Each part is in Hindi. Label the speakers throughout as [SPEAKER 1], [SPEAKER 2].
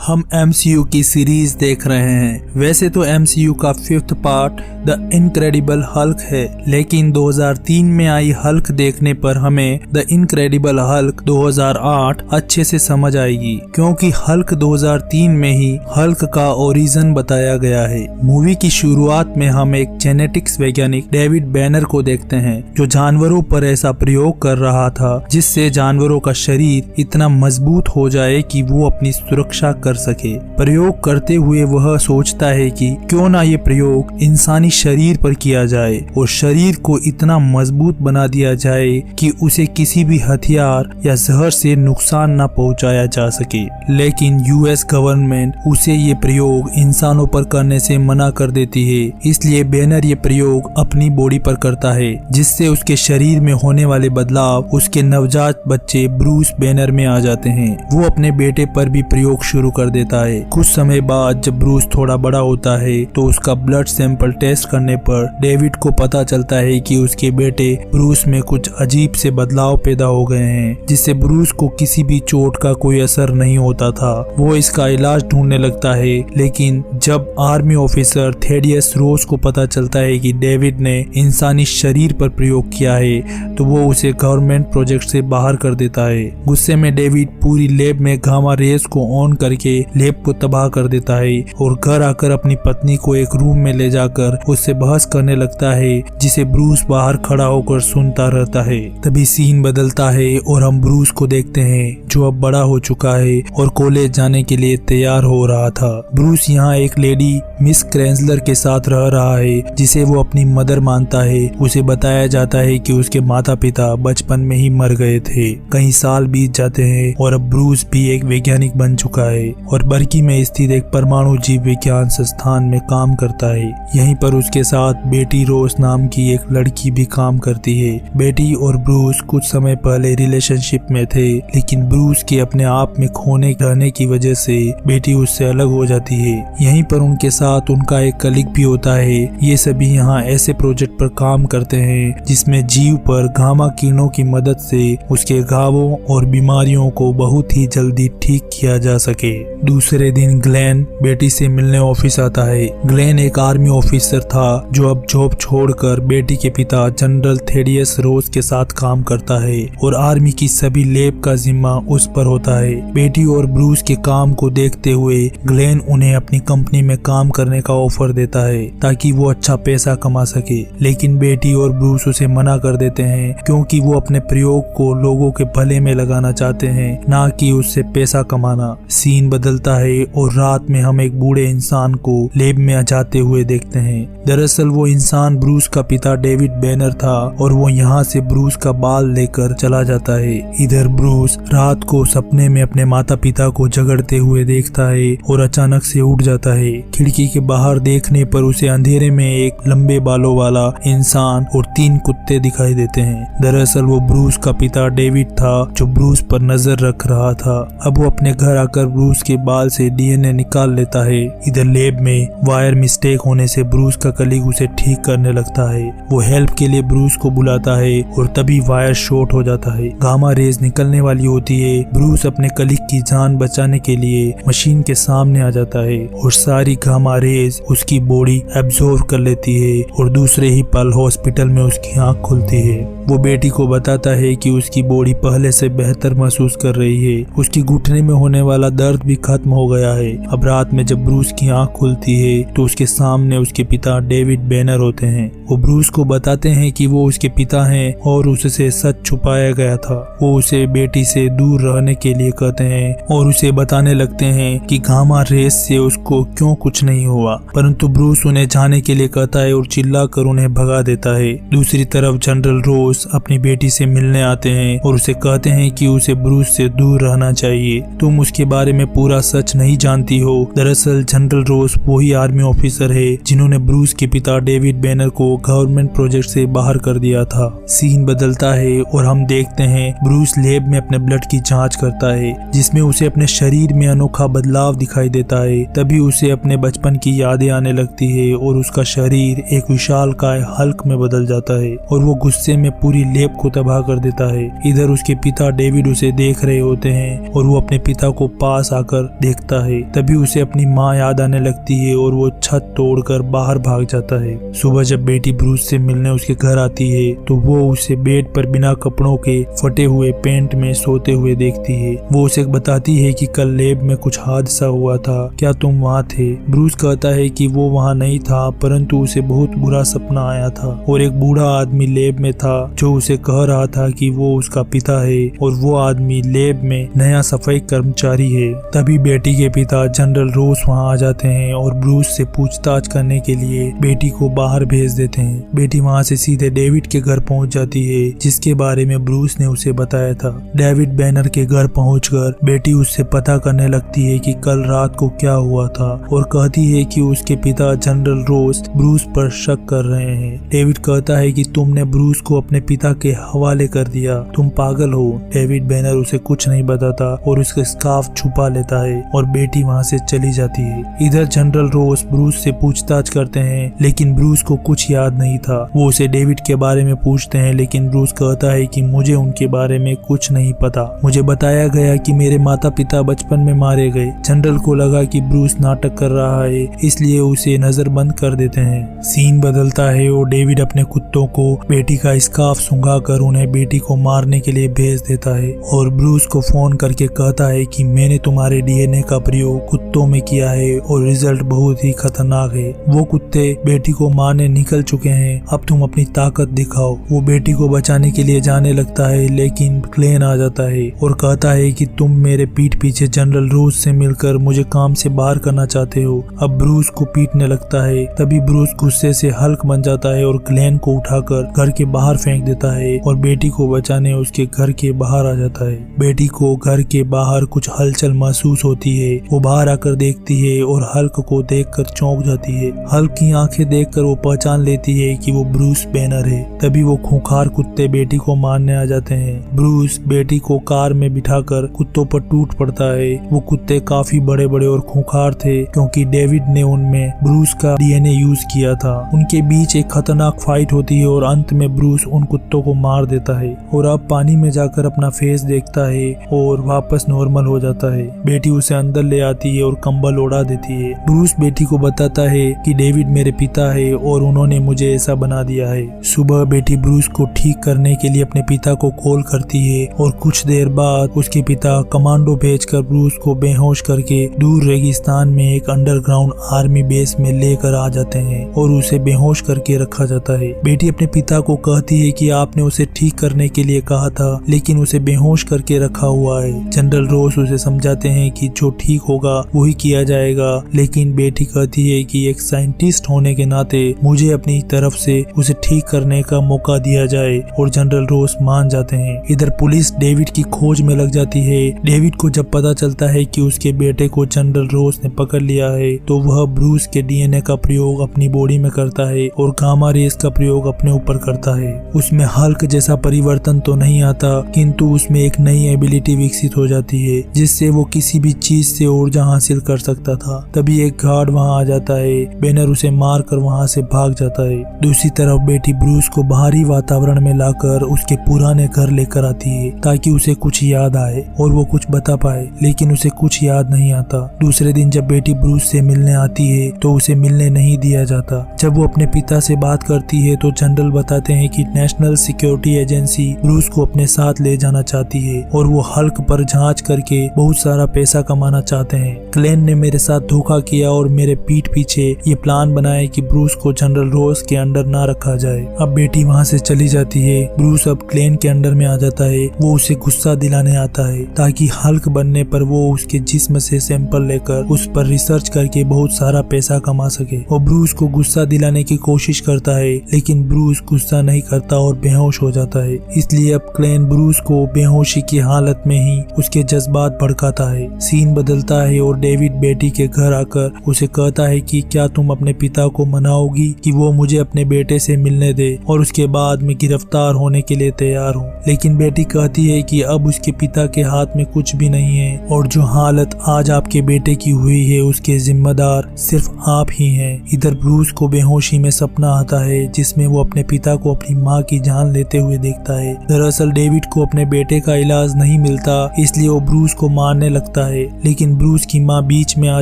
[SPEAKER 1] हम MCU की सीरीज देख रहे हैं। वैसे तो MCU का 5th part the incredible Hulk है, लेकिन 2003 में आई हल्क देखने पर हमें द इनक्रेडिबल हल्क 2008 अच्छे से समझ आएगी, क्योंकि हल्क 2003 में ही हल्क का ओरिजिन बताया गया है। मूवी की शुरुआत में हम एक जेनेटिक्स वैज्ञानिक डेविड बैनर को देखते हैं, जो जानवरों पर ऐसा प्रयोग कर रहा था जिससे जानवरों का शरीर इतना मजबूत हो जाए कि वो अपनी सुरक्षा कर सके। प्रयोग करते हुए वह सोचता है कि क्यों ना ये प्रयोग इंसानी शरीर पर किया जाए और शरीर को इतना मजबूत बना दिया जाए कि उसे किसी भी हथियार या जहर से नुकसान न पहुंचाया जा सके। लेकिन US गवर्नमेंट उसे ये प्रयोग इंसानों पर करने से मना कर देती है, इसलिए बैनर ये प्रयोग अपनी बॉडी पर करता है, जिससे उसके शरीर में होने वाले बदलाव उसके नवजात बच्चे ब्रूस बैनर में आ जाते हैं। वो अपने बेटे पर भी प्रयोग शुरू कर देता है। कुछ समय बाद जब ब्रूस थोड़ा बड़ा होता है तो उसका ब्लड सैंपल टेस्ट करने पर डेविड को पता चलता है कि उसके बेटे ब्रूस में कुछ अजीब से बदलाव पैदा हो गए हैं, जिससे ब्रूस को किसी भी चोट का कोई असर नहीं होता था। वो इसका इलाज ढूंढने लगता है, लेकिन जब आर्मी ऑफिसर थेडियस रोज को पता चलता है कि डेविड ने इंसानी शरीर पर प्रयोग किया है, तो वो उसे गवर्नमेंट प्रोजेक्ट से बाहर कर देता है। गुस्से में डेविड पूरी लैब में गामा रेस को ऑन करके लैब को तबाह कर देता है और घर आकर अपनी पत्नी को एक रूम में ले जाकर उससे बहस करने लगता है, जिसे ब्रूस बाहर खड़ा होकर सुनता रहता है। तभी सीन बदलता है और हम ब्रूस को देखते हैं, जो अब बड़ा हो चुका है और कॉलेज जाने के लिए तैयार हो रहा था। ब्रूस यहाँ एक लेडी मिस क्रेंसलर के साथ रह रहा है, जिसे वो अपनी मदर मानता है। उसे बताया जाता है कि उसके माता पिता बचपन में ही मर गए थे। कई साल बीत जाते हैं और अब ब्रूस भी एक वैज्ञानिक बन चुका है और बर्की में स्थित एक परमाणु जीव विज्ञान संस्थान में काम करता है। यहीं पर उसके साथ बेटी रोज नाम की एक लड़की भी काम करती है। बेटी और ब्रूस कुछ समय पहले रिलेशनशिप में थे, लेकिन ब्रूस के अपने आप में खोने रहने की वजह से बेटी उससे अलग हो जाती है। यहीं पर उनके साथ उनका एक कलीग भी होता है। ये सभी यहाँ ऐसे प्रोजेक्ट पर काम करते हैं जिसमें जीव पर गामा किरणों की मदद से उसके घावों और बीमारियों को बहुत ही जल्दी ठीक किया जा सके। दूसरे दिन ग्लेन बेटी से मिलने ऑफिस आता है। ग्लेन एक आर्मी ऑफिसर था जो अब जॉब छोड़कर बेटी के पिता जनरल थेडियस रोज के साथ काम करता है और आर्मी की सभी लैब का जिम्मा उस पर होता है। बेटी और ब्रूस के काम को देखते हुए ग्लेन उन्हें अपनी कंपनी में काम करने का ऑफर देता है ताकि वो अच्छा पैसा कमा सके, लेकिन बेटी और ब्रूस उसे मना कर देते हैं, क्योंकि वो अपने प्रयोग को लोगों के भले में लगाना चाहते हैं, ना कि उससे पैसा कमाना। सीन बदलता है और रात में हम एक बूढ़े इंसान को लैब में जाते हुए देखते हैं। दरअसल वो इंसान ब्रूस का पिता डेविड बैनर था और वो यहाँ से ब्रूस का बाल लेकर चला जाता है। इधर ब्रूस रात को सपने में अपने माता पिता को झगड़ते हुए देखता है और अचानक से उठ जाता है। खिड़की के बाहर देखने पर उसे अंधेरे में एक लंबे बालों वाला इंसान और 3 कुत्ते दिखाई देते हैं। दरअसल वो ब्रूस का पिता डेविड था, जो ब्रूस पर नजर रख रहा था। अब वो अपने घर आकर ब्रूस के बाल से DNA निकाल लेता है। इधर लैब में वायर मिस्टेक होने से ब्रूस का कलीग उसे ठीक करने लगता है। वो हेल्प के लिए ब्रूस को बुलाता है और तभी वायर शॉर्ट हो जाता है। गामा रेज निकलने वाली होती है। ब्रूस अपने कलीग की जान बचाने के लिए मशीन के सामने आ जाता है और सारी गामा रेज उसकी बॉडी एब्जॉर्ब कर लेती है और दूसरे ही पल हॉस्पिटल में उसकी आंख खुलती है। वो बेटी को बताता है कि उसकी बॉडी पहले से बेहतर महसूस कर रही है। उसकी घुटने में होने वाला दर्द भी खत्म हो गया है। अब रात में जब ब्रूस की आंख खुलती है तो उसके सामने उसके पिता डेविड बैनर होते हैं। वो ब्रूस को बताते हैं कि वो उसके पिता हैं और उससे सच छुपाया गया था। वो उसे बेटी से दूर रहने के लिए कहते हैं और उसे बताने लगते हैं कि गामा रेस से उसको क्यों कुछ नहीं हुआ, परंतु ब्रूस उन्हें जाने के लिए कहता है और चिल्लाकर उन्हें भगा देता है। दूसरी तरफ जनरल रोज अपनी बेटी से मिलने आते हैं और उसे कहते हैं कि उसे ब्रूस से दूर रहना चाहिए। तुम उसके बारे में पूरा सच नहीं जानती हो। दरअसल जनरल रोज वही आर्मी ऑफिसर है जिन्होंने ब्रूस के पिता डेविड बैनर को गवर्नमेंट प्रोजेक्ट से बाहर कर दिया था। सीन बदलता है और हम देखते हैं ब्रूस लैब में अपने ब्लड की जांच करता है, जिसमें उसे अपने शरीर में अनोखा बदलाव दिखाई देता है। तभी उसे अपने बचपन की यादें आने लगती है और उसका शरीर एक विशालकाय हल्क में बदल जाता है और वो गुस्से में पूरी लैब को तबाह कर देता है। इधर उसके पिता डेविड उसे देख रहे होते हैं और वो अपने पिता को पास आकर कर देखता है। तभी उसे अपनी माँ याद आने लगती है और वो छत तोड़कर बाहर भाग जाता है। सुबह जब बेटी ब्रूस से मिलने उसके घर आती है तो वो उसे बेड पर बिना कपड़ों के फटे हुए पेंट में सोते हुए देखती है। वो उसे बताती है कि कल लैब में कुछ हादसा हुआ था, क्या तुम वहाँ थे? ब्रूस कहता है कि वो वहाँ नहीं था, परंतु उसे बहुत बुरा सपना आया था और एक बूढ़ा आदमी लैब में था जो उसे कह रहा था कि वो उसका पिता है और वो आदमी लैब में नया सफाई कर्मचारी है। तभी बेटी के पिता जनरल रोस वहाँ आ जाते हैं और ब्रूस से पूछताछ करने के लिए बेटी को बाहर भेज देते हैं। बेटी वहाँ से सीधे डेविड के घर पहुँच जाती है, जिसके बारे में ब्रूस ने उसे बताया था। डेविड बैनर के घर पहुंचकर बेटी उससे पता करने लगती है कि कल रात को क्या हुआ था और कहती है कि उसके पिता जनरल रोस ब्रूस पर शक कर रहे हैं। डेविड कहता है कि तुमने ब्रूस को अपने पिता के हवाले कर दिया, तुम पागल हो। डेविड बैनर उसे कुछ नहीं बताता और उसका स्कार्फ छुपा लेता है और बेटी वहाँ से चली जाती है। इधर जनरल रोस ब्रूस से पूछताछ करते हैं, लेकिन ब्रूस को कुछ याद नहीं था। वो उसे डेविड के बारे में पूछते हैं, लेकिन ब्रूस कहता है कि मुझे उनके बारे में कुछ नहीं पता। मुझे बताया गया कि मेरे माता पिता बचपन में मारे गए। जनरल को लगा कि ब्रूस नाटक कर रहा है, इसलिए उसे नजरबंद कर देते हैं। सीन बदलता है और डेविड अपने कुत्तों को बेटी का स्कार्फ सुंघाकर उन्हें बेटी को मारने के लिए भेज देता है और ब्रूस को फोन करके कहता है कि मैंने तुम्हारे डीएनए का प्रयोग कुत्तों में किया है और रिजल्ट बहुत ही खतरनाक है। वो कुत्ते बेटी को मारने निकल चुके हैं, अब तुम अपनी ताकत दिखाओ। वो बेटी को बचाने के लिए जाने लगता है, लेकिन क्लेन आ जाता है और कहता है कि तुम मेरे पीठ पीछे जनरल रोज से मिलकर मुझे काम से बाहर करना चाहते हो। अब ब्रूस को पीटने लगता है। तभी ब्रूस गुस्से से हल्क बन जाता है और ग्लेन को उठाकर घर के बाहर फेंक देता है और बेटी को बचाने उसके घर के बाहर आ जाता है। बेटी को घर के बाहर कुछ हलचल महसूस होती है। वो बाहर आकर देखती है और हल्क को देखकर चौंक जाती है। हल्क की आंखें देखकर वो पहचान लेती है कि वो ब्रूस बैनर है। तभी वो खूंखार कुत्ते बेटी को मारने आ जाते हैं। ब्रूस बेटी को कार में बिठाकर कुत्तों पर टूट पड़ता है। वो कुत्ते काफी बड़े बड़े और खूंखार थे, क्योंकि डेविड ने उनमें ब्रूस का डीएनए यूज किया था। उनके बीच एक खतरनाक फाइट होती है और अंत में ब्रूस उन कुत्तों को मार देता है और अब पानी में जाकर अपना फेस देखता है और वापस नॉर्मल हो जाता है। बेटी उसे अंदर ले आती है और कंबल उड़ा देती है। ब्रूस बेटी को बताता है कि डेविड मेरे पिता है और उन्होंने मुझे ऐसा बना दिया है। सुबह बेटी ब्रूस को ठीक करने के लिए अपने पिता को कॉल करती है और कुछ देर बाद उसके पिता कमांडो भेजकर ब्रूस को बेहोश करके दूर रेगिस्तान में एक अंडरग्राउंड आर्मी बेस में लेकर आ जाते हैं और उसे बेहोश करके रखा जाता है। बेटी अपने पिता को कहती है कि आपने उसे ठीक करने के लिए कहा था, लेकिन उसे बेहोश करके रखा हुआ है। जनरल रोस उसे समझाते हैं कि जो ठीक होगा वही किया जाएगा, लेकिन बेटी कहती है कि एक साइंटिस्ट होने के नाते मुझे अपनी तरफ से उसे ठीक करने का मौका दिया जाए और जनरल रोस मान जाते हैं। इधर पुलिस डेविड की खोज में लग जाती है। डेविड को जब पता चलता है कि उसके बेटे को जनरल रोस ने पकड़ लिया है तो वह ब्रूस के डीएनए का प्रयोग अपनी बॉडी में करता है और गामा रेस का प्रयोग अपने ऊपर करता है। उसमें हल्क जैसा परिवर्तन तो नहीं आता, किंतु उसमें एक नई एबिलिटी विकसित हो जाती है जिससे वो किसी भी चीज से ऊर्जा हासिल कर सकता था। तभी एक गार्ड वहाँ आ जाता है। बैनर उसे मार कर वहाँ से भाग जाता है। दूसरी तरफ बेटी ब्रूस को बाहरी वातावरण में लाकर उसके पुराने घर लेकर आती है ताकि उसे कुछ याद आए और वो कुछ बता पाए, लेकिन उसे कुछ याद नहीं आता। दूसरे दिन जब बेटी ब्रूस से मिलने आती है तो उसे मिलने नहीं दिया जाता। जब वो अपने पिता से बात करती है तो जनरल बताते हैं कि नेशनल सिक्योरिटी एजेंसी ब्रूस को अपने साथ ले जाना चाहती है और वो हल्क पर जांच करके बहुत सारा पैसा कमाना चाहते हैं। क्लेन ने मेरे साथ धोखा किया और मेरे पीठ पीछे ये प्लान बनाया कि ब्रूस को जनरल रोस के अंडर ना रखा जाए। अब बेटी वहाँ से चली जाती है। ब्रूस अब क्लेन के अंडर में आ जाता है। वो उसे गुस्सा दिलाने आता है ताकि हल्क बनने पर वो उसके जिस्म से सैंपल लेकर उस पर रिसर्च करके बहुत सारा पैसा कमा सके। और ब्रूस को गुस्सा दिलाने की कोशिश करता है, लेकिन ब्रूस गुस्सा नहीं करता और बेहोश हो जाता है। इसलिए अब क्लेन ब्रूस को बेहोशी की हालत में ही उसके जज्बात भड़काता है। सीन बदलता है और डेविड बेटी के घर आकर उसे कहता है कि क्या तुम अपने पिता को मनाओगी कि वो मुझे अपने बेटे से मिलने दे और उसके बाद मैं गिरफ्तार होने के लिए तैयार हूँ। लेकिन बेटी कहती है कि अब उसके पिता के हाथ में कुछ भी नहीं है और जो हालत आज आपके बेटे की हुई है उसके जिम्मेदार सिर्फ आप ही हैं। इधर ब्रूस को बेहोशी में सपना आता है जिसमें वो अपने पिता को अपनी माँ की जान लेते हुए देखता है। दरअसल डेविड को अपने बेटे का इलाज नहीं मिलता, इसलिए वो ब्रूस को मारने लगता है। है, लेकिन ब्रूस की माँ बीच में आ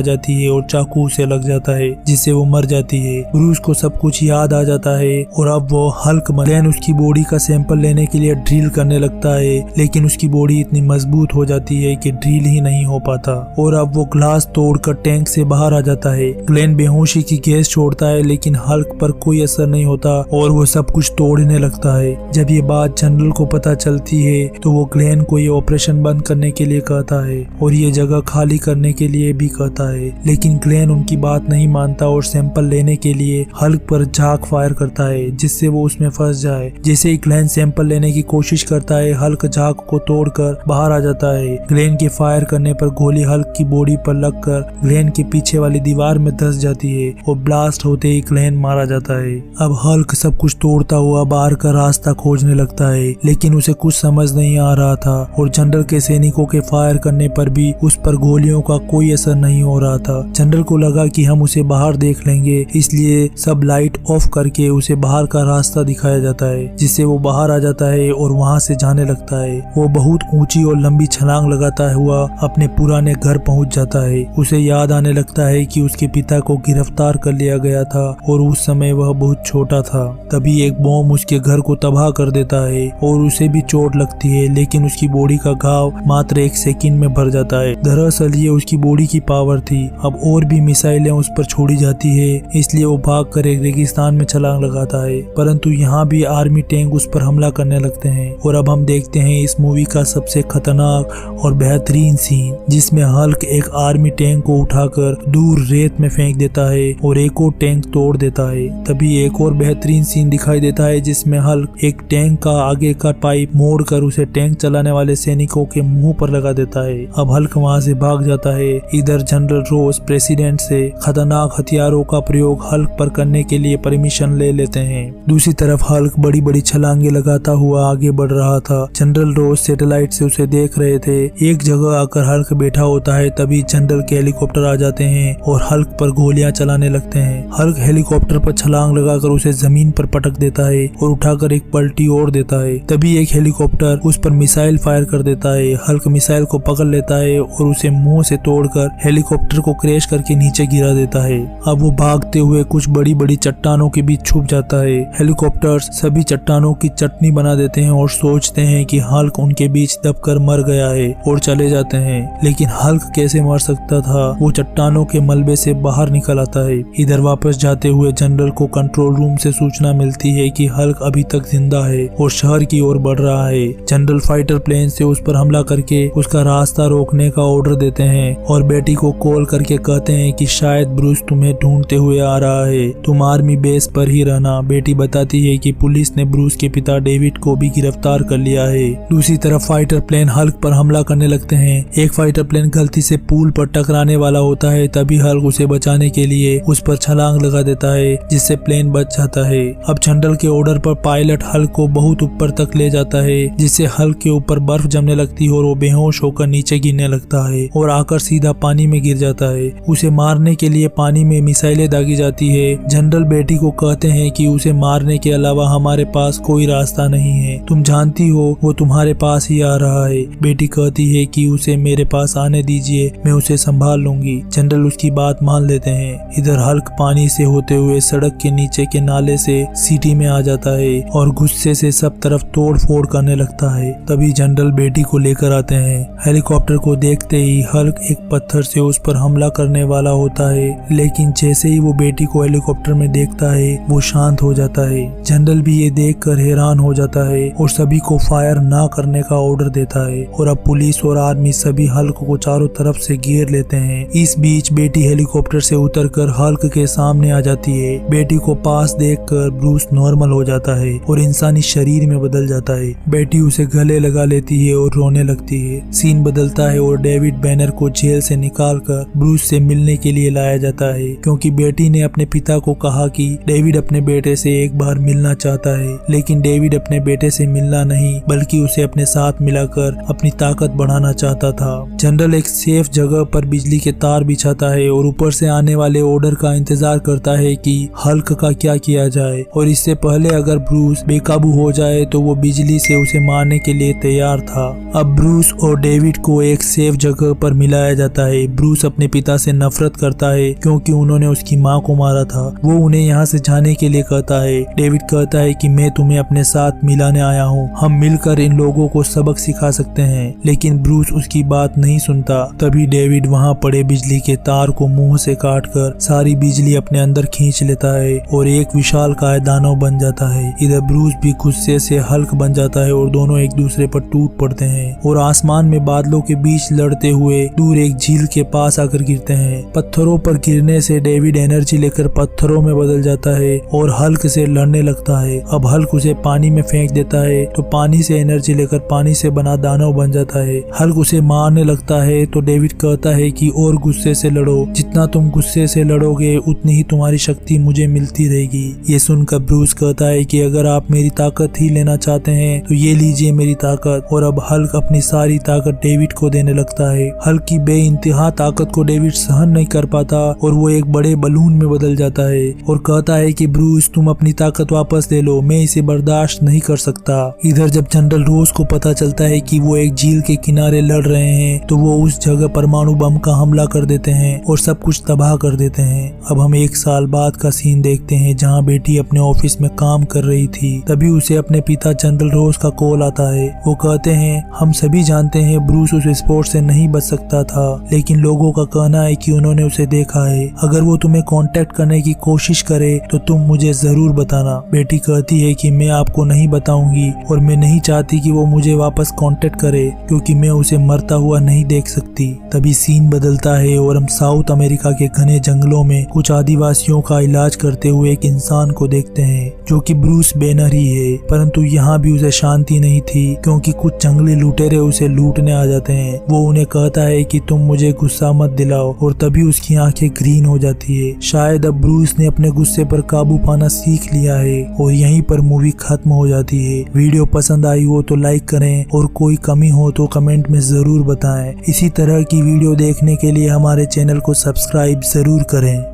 [SPEAKER 1] जाती है और चाकू उसे लग जाता है जिससे वो मर जाती है। ब्रूस को सब कुछ याद आ जाता है और अब वो हल्क ग्लेन उसकी बॉडी का सैंपल लेने के लिए ड्रिल करने लगता है, लेकिन उसकी बॉडी इतनी मजबूत हो जाती है कि ड्रिल ही नहीं हो पाता और अब वो ग्लास तोड़कर टैंक से बाहर आ जाता है। ग्लेन बेहोशी की गैस छोड़ता है, लेकिन हल्क पर कोई असर नहीं होता और वो सब कुछ तोड़ने लगता है। जब ये बात जनरल को पता चलती है तो वो ग्लेन को ये ऑपरेशन बंद करने के लिए कहता है और ये जगह खाली करने के लिए भी कहता है, लेकिन ग्लेन उनकी बात नहीं मानता और सैंपल लेने के लिए हल्क पर जाक फायर करता है जिससे वो उसमें फंस जाए। जैसे ही ग्लेन सैंपल लेने की कोशिश करता है, हल्क जाक को तोड़कर बाहर आ जाता है। ग्लेन के फायर करने पर गोली हल्क की बॉडी पर लगकर ग्लेन के पीछे वाली दीवार में धंस जाती है और ब्लास्ट होते ही ग्लेन मारा जाता है। अब हल्क सब कुछ तोड़ता हुआ बाहर का रास्ता खोजने लगता है, लेकिन उसे कुछ समझ नहीं आ रहा था और जनरल के सैनिकों के फायर करने पर भी उस पर गोलियों का कोई असर नहीं हो रहा था। जनरल को लगा कि हम उसे बाहर देख लेंगे, इसलिए सब लाइट ऑफ करके उसे बाहर का रास्ता दिखाया जाता है, जिससे वो बाहर आ जाता है और वहाँ से जाने लगता है। वो बहुत ऊंची और लंबी छलांग लगाता हुआ अपने पुराने घर पहुँच जाता है। उसे याद आने लगता है कि उसके पिता को गिरफ्तार कर लिया गया था और उस समय वह बहुत छोटा था। तभी एक बॉम्ब उसके घर को तबाह कर देता है और उसे भी चोट लगती है, लेकिन उसकी बॉडी का घाव मात्र 1 सेकंड में भर जाता है। दरअसल ये उसकी बॉडी की पावर थी। अब और भी मिसाइलें उस पर छोड़ी जाती है, इसलिए वो भागकर एक रेगिस्तान में छलांग लगाता है, परंतु यहाँ भी आर्मी टैंक उस पर हमला करने लगते हैं। और अब हम देखते हैं इस मूवी का सबसे खतरनाक और बेहतरीन सीन, जिसमें हल्क एक आर्मी टैंक को उठाकर दूर रेत में फेंक देता है और एक और टैंक तोड़ देता है। तभी एक और बेहतरीन सीन दिखाई देता है जिसमें हल्क एक टैंक का आगे का पाइप मोड़कर उसे टैंक चलाने वाले सैनिकों के मुंह पर लगा देता है। अब हल्क वहां से भाग जाता है। इधर जनरल रोज प्रेसिडेंट से खतरनाक हथियारों का प्रयोग हल्क पर करने के लिए परमिशन ले लेते हैं। दूसरी तरफ हल्क बड़ी बड़ी छलांगे लगाता हुआ आगे बढ़ रहा था। जनरल रोज सैटेलाइट से उसे देख रहे थे। एक जगह आकर हल्क बैठा होता है, तभी जनरल के हेलीकॉप्टर आ जाते हैं और हल्क पर गोलियां चलाने लगते हैं। हल्क हेलीकॉप्टर पर छलांग लगाकर उसे जमीन पर पटक देता है और उठाकर एक पलटी और देता है। तभी एक हेलीकॉप्टर उस पर मिसाइल फायर कर देता है। हल्क मिसाइल को पकड़ लेता है और उसे मुंह से तोड़कर हेलीकॉप्टर को क्रैश करके नीचे गिरा देता है। अब वो भागते हुए कुछ बड़ी बड़ी चट्टानों के बीच छुप जाता है। हेलीकॉप्टर्स सभी चट्टानों की चटनी बना देते हैं और सोचते हैं कि हल्क उनके बीच दबकर मर गया है और चले जाते हैं, लेकिन हल्क कैसे मर सकता था? वो चट्टानों के मलबे से बाहर निकल आता है। इधर वापस जाते हुए जनरल को कंट्रोल रूम से सूचना मिलती है कि हल्क अभी तक जिंदा है और शहर की ओर बढ़ रहा है। जनरल फाइटर प्लेन से उस पर हमला करके उसका रास्ता रोकने का ऑर्डर देते हैं और बेटी को कॉल करके कहते हैं कि शायद ब्रूस तुम्हें ढूंढते हुए आ रहा है, तुम आर्मी बेस पर ही रहना। बेटी बताती है कि पुलिस ने ब्रूस के पिता डेविड को भी गिरफ्तार कर लिया है। दूसरी तरफ फाइटर प्लेन हल्क पर हमला करने लगते हैं। एक फाइटर प्लेन गलती से पुल पर टकराने वाला होता है, तभी हल्क उसे बचाने के लिए उस पर छलांग लगा देता है, जिससे प्लेन बच जाता है। अब जनरल के ऑर्डर पर पायलट हल्क को बहुत ऊपर तक ले जाता है, जिससे हल्क के ऊपर बर्फ जमने लगती है और वो बेहोश होकर नीचे गिरने लगता है और आकर सीधा पानी में गिर जाता है। उसे मारने के लिए पानी में मिसाइलें दागी जाती है। जनरल बेटी को कहते हैं कि उसे मारने के अलावा हमारे पास कोई रास्ता नहीं है, तुम जानती हो वो तुम्हारे पास ही आ रहा है। बेटी कहती है कि उसे मेरे पास आने दीजिए, मैं उसे संभाल लूंगी। जनरल उसकी बात मान लेते हैं। इधर हल्क पानी से होते हुए सड़क के नीचे के नाले से सिटी में आ जाता है और गुस्से से सब तरफ तोड़ फोड़ करने लगता है। तभी जनरल बेटी को लेकर आते हैं। हेलीकॉप्टर को देखते ही हल्क एक पत्थर से उस पर हमला करने वाला होता है, लेकिन जैसे ही वो बेटी को हेलीकॉप्टर में देखता है वो शांत हो जाता है। जनरल भी ये देखकर हैरान हो जाता है और सभी को फायर ना करने का ऑर्डर देता है और अब पुलिस और आर्मी सभी हल्क को चारों तरफ से घेर लेते हैं। इस बीच बेटी हेलीकॉप्टर से उतरकर हल्क के सामने आ जाती है। बेटी को पास देखकर ब्रूस नॉर्मल हो जाता है और इंसानी शरीर में बदल जाता है। बेटी उसे गले लगा लेती है और रोने लगती है। सीन बदलता है और डेविड बैनर को जेल से निकालकर ब्रूस से मिलने के लिए लाया जाता है, क्योंकि बेटी ने अपने पिता को कहा कि डेविड अपने बेटे से एक बार मिलना चाहता है, लेकिन डेविड अपने बेटे से मिलना नहीं बल्कि उसे अपने साथ मिलाकर अपनी ताकत बढ़ाना चाहता था। जनरल एक सेफ जगह पर बिजली के तार बिछाता है और ऊपर से आने वाले ऑर्डर का इंतजार करता है कि हल्क का क्या किया जाए, और इससे पहले अगर ब्रूस बेकाबू हो जाए तो वो बिजली से उसे मारने के लिए तैयार था। अब ब्रूस और डेविड को एक सेफ जगह पर मिलाया जाता है। ब्रूस अपने पिता से नफरत करता है क्योंकि उन्होंने उसकी माँ को मारा था। वो उन्हें यहाँ से जाने के लिए कहता है। डेविड कहता है कि मैं तुम्हें अपने साथ मिलाने आया हूँ, हम मिलकर इन लोगों को सबक सिखा सकते हैं, लेकिन ब्रूस उसकी बात नहीं सुनता। तभी डेविड वहाँ पड़े बिजली के तार को मुंह से काटकर सारी बिजली अपने अंदर खींच लेता है और एक विशालकाय दानव बन जाता है। इधर ब्रूस भी गुस्से से हल्क बन जाता है और दोनों एक दूसरे पर टूट पड़ते हैं और आसमान में बादलों के बीच लड़ते हुए दूर एक झील के पास आकर गिरते हैं। पत्थरों पर गिरने से डेविड एनर्जी लेकर पत्थरों में बदल जाता है और हल्क से लड़ने लगता है। अब हल्क उसे पानी में फेंक देता है तो पानी से एनर्जी लेकर पानी से बना दानव बन जाता है। हल्क उसे मारने लगता है तो डेविड कहता है कि और गुस्से से लड़ो, जितना तुम गुस्से से लड़ोगे उतनी ही तुम्हारी शक्ति मुझे मिलती रहेगी। ये सुनकर ब्रूस कहता है कि अगर आप मेरी ताकत ही लेना चाहते हैं तो ये लीजिए मेरी ताकत। और अब हल्क अपनी सारी ताकत डेविड को देने लगता है। हल्क की बेइंतहा ताकत को डेविड सहन नहीं कर पाता और वो एक बड़े बलून में बदल जाता है और कहता है कि ब्रूस तुम अपनी ताकत वापस ले लो, मैं इसे बर्दाश्त नहीं कर सकता। इधर जब जनरल रोज को पता चलता है कि वो एक झील के किनारे लड़ रहे हैं तो वो उस जगह परमाणु बम का हमला कर देते हैं और सब कुछ तबाह कर देते हैं। अब हम 1 साल बाद का सीन देखते हैं जहाँ बेटी अपने ऑफिस में काम कर रही थी। तभी उसे अपने पिता जनरल रोज का कॉल आता है। वो कहते हैं हम सभी जानते हैं ब्रूस उस स्पोर्ट से नहीं बच सकता था, लेकिन लोगों का कहना है कि उन्होंने उसे देखा है। अगर वो तुम्हें कांटेक्ट करने की कोशिश करे तो तुम मुझे जरूर बताना। बेटी कहती है कि मैं आपको नहीं बताऊंगी और मैं नहीं चाहती कि वो मुझे वापस कांटेक्ट करे क्योंकि मैं उसे मरता हुआ नहीं देख सकती। तभी सीन बदलता है और हम साउथ अमेरिका के घने जंगलों में कुछ आदिवासियों का इलाज करते हुए एक इंसान को देखते हैं जो कि ब्रूस बेनर ही है। परंतु यहाँ भी उसे शांति नहीं थी क्योंकि कुछ जंगली लुटेरे उसे लूटने आ जाते हैं। वो उन्हें कहता है कि तुम मुझे गुस्सा मत दिलाओ और तभी उसकी आंखें ग्रीन हो जाती है। शायद अब ब्रूस ने अपने गुस्से पर काबू पाना सीख लिया है और यहीं पर मूवी खत्म हो जाती है। वीडियो पसंद आई हो तो लाइक करें और कोई कमी हो तो कमेंट में जरूर बताएं। इसी तरह की वीडियो देखने के लिए हमारे चैनल को सब्सक्राइब जरूर करें।